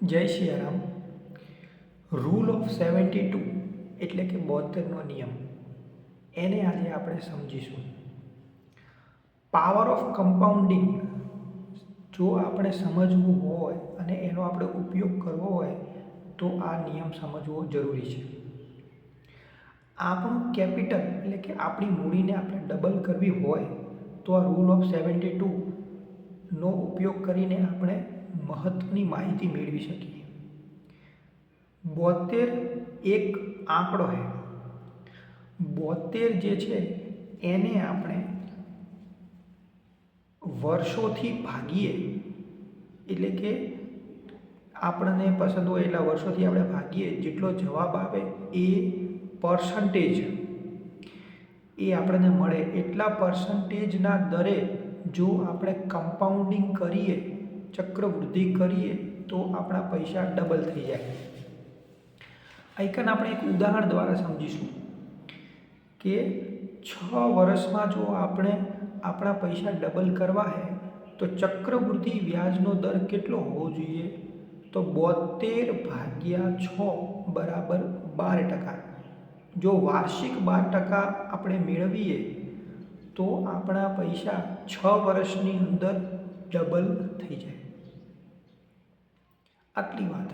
જય Siyaram. Rule of 72 એટલે કે 72નો નિયમ, એને આજે આપણે સમજીશું. પાવર ઓફ કમ્પાઉન્ડિંગ જો આપણે સમજવું હોય અને એનો આપણે ઉપયોગ કરવો હોય તો આ નિયમ સમજવો જરૂરી છે. આપણું કેપિટલ એટલે કે આપણી મૂડીને આપણે ડબલ કરવી હોય તો આ રૂલ ઓફ 72નો ઉપયોગ કરીને આપણે મહત્ત્વની માહિતી મેળવી શકીએ. 72 એક આંકડો છે. 72 જે છે એને આપણે વર્ષોથી ભાગીએ, એટલે કે આપણને પસંદ હોય એટલા વર્ષોથી આપણે ભાગીએ, જેટલો જવાબ આવે એ પર્સન્ટેજ એ આપણને મળે એટલા પર્સન્ટેજના દરે જો આપણે કમ્પાઉન્ડિંગ કરીએ, ચક્રવૃદ્ધિ કરીએ તો આપણા પૈસા ડબલ થઈ જાય. આઈકન આપણે એક ઉદાહરણ દ્વારા સમજીશું કે 6 વર્ષમાં જો આપણે આપણા પૈસા ડબલ કરવા છે તો ચક્રવૃદ્ધિ વ્યાજનો દર કેટલો હોવો જોઈએ? તો 72 ભાગ્યા 6 બરાબર 12%. જો વાર્ષિક 12% આપણે મેળવીએ તો આપણા પૈસા 6 વર્ષની અંદર ડબલ થઈ જાય. આટલી વાત.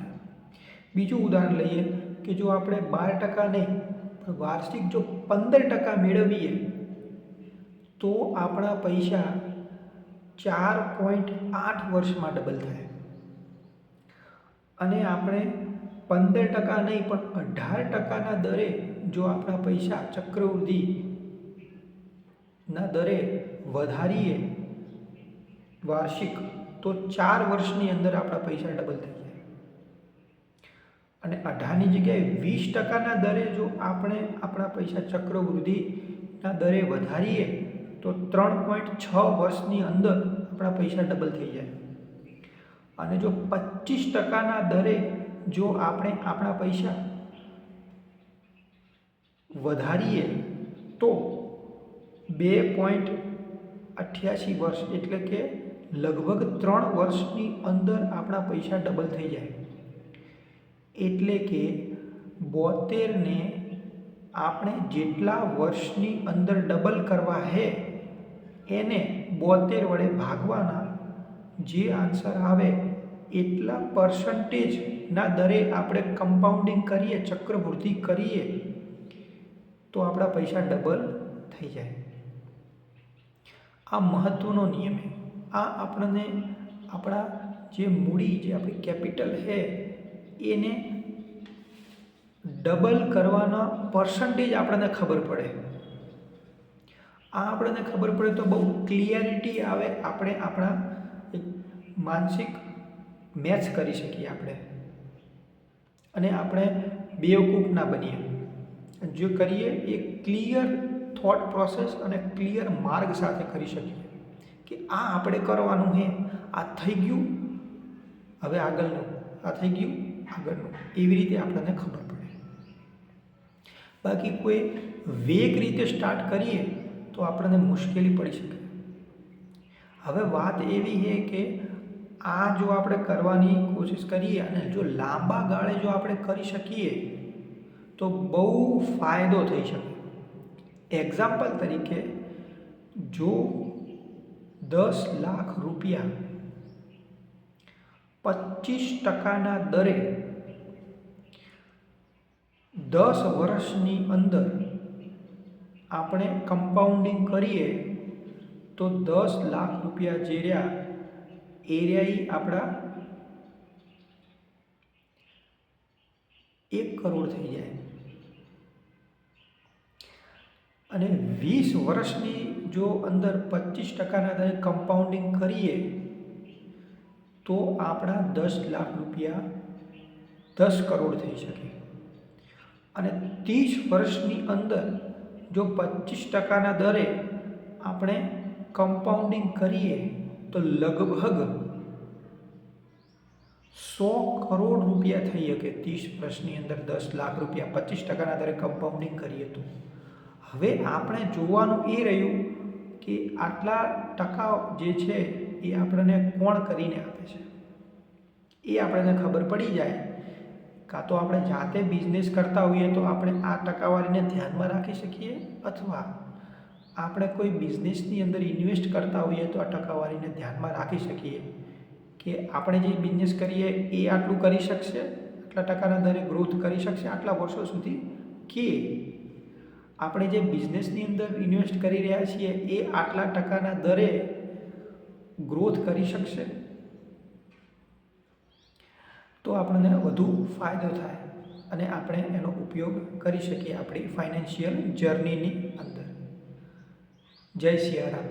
બીજું ઉદાહરણ લઈએ કે જો આપણે 12% નહીં પણ વાર્ષિક જો 15% મેળવીએ તો આપણા પૈસા 4.8 વર્ષમાં ડબલ થાય. અને આપણે 15% નહીં પણ 18%ના દરે જો આપણા પૈસા ચક્રવૃદ્ધિના દરે વધારીએ વાર્ષિક તો 4 વર્ષની અંદર આપણા પૈસા ડબલ થઈ જાય. અને 18ની જગ્યાએ 20%ના દરે જો આપણે આપણા પૈસા ચક્રવૃદ્ધિના દરે વધારીએ તો 3.6 વર્ષની અંદર આપણા પૈસા ડબલ થઈ જાય. અને જો 25%ના દરે જો આપણે આપણા પૈસા વધારીએ તો 2.88 વર્ષ એટલે કે લગભગ 3 વર્ષની અંદર આપણા પૈસા ડબલ થઈ જાય. એટલે કે 72ને આપણે જેટલા વર્ષની અંદર ડબલ કરવા છે એને 72 વડે ભાગવાના, જે આન્સર આવે એટલા પર્સન્ટેજના દરે આપણે કમ્પાઉન્ડિંગ કરીએ, ચક્રવૃદ્ધિ કરીએ તો આપણા પૈસા ડબલ થઈ જાય. આ મહત્ત્વનો નિયમ છે. આ આપણને આપણા જે મૂડી, જે આપણી કેપિટલ છે એને ડબલ કરવાના પર્સન્ટેજ આપણને ખબર પડે. આ આપણને ખબર પડે તો બહુ ક્લિયરિટી આવે, આપણે આપણા માનસિક મેચ કરી શકીએ આપણે, અને આપણે બેવકૂફ ના બનીએ. જો કરીએ એ ક્લિયર થોટ પ્રોસેસ અને ક્લિયર માર્ગ સાથે કરી શકીએ કે આ આપણે કરવાનું છે, આ થઈ ગયું, હવે આગળનું, આ થઈ ગયું, આગળનું, એવી રીતે આપણને ખબર પડે. બાકી કોઈ વેગ રીતે સ્ટાર્ટ કરીએ તો આપણને મુશ્કેલી પડી શકે. હવે વાત એવી છે કે આ જો આપણે કરવાની કોશિશ કરીએ અને જો લાંબા ગાળે જો આપણે કરી શકીએ તો બહુ ફાયદો થઈ શકે. એક્ઝામ્પલ તરીકે, જો 10 લાખ રૂપિયા 25%ના દરે 10 વર્ષની અંદર આપણે કમ્પાઉન્ડિંગ કરીએ તો 10 લાખ રૂપિયા જે રહ્યા એ આપણા 1 કરોડ થઈ જાય. અને 20 વર્ષની જો અંદર 25%ના દરે કમ્પાઉન્ડિંગ કરીએ તો આપણા 10 લાખ રૂપિયા 10 કરોડ થઈ શકે. અને 30 વર્ષની અંદર જો 25%ના દરે આપણે કમ્પાઉન્ડિંગ કરીએ તો લગભગ 100 કરોડ રૂપિયા થઈ શકે. 30 વર્ષની અંદર 10 લાખ રૂપિયા 25%ના દરે કમ્પાઉન્ડિંગ કરીએ તો. હવે આપણે જોવાનું એ રહ્યું કે આટલા ટકા જે છે એ આપણને કોણ કરીને આપે છે. એ આપણને ખબર પડી જાય, કાં તો આપણે જાતે બિઝનેસ કરતા હોઈએ તો આપણે આ ટકાવારીને ધ્યાનમાં રાખી શકીએ, અથવા આપણે કોઈ બિઝનેસની અંદર ઇન્વેસ્ટ કરતા હોઈએ તો આ ટકાવારીને ધ્યાનમાં રાખી શકીએ કે આપણે જે બિઝનેસ કરીએ એ આટલું કરી શકશે, આટલા ટકાના દરે ગ્રોથ કરી શકશે આટલા વર્ષો સુધી, કે આપણે જે બિઝનેસની અંદર ઇન્વેસ્ટ કરી રહ્યા છીએ એ આટલા ટકાના દરે ગ્રોથ કરી શકશે, તો આપણને વધુ ફાયદો થાય અને આપણે એનો ઉપયોગ કરી શકીએ આપણી ફાઇનાન્શિયલ જર્નીની અંદર. જય સિયારામ.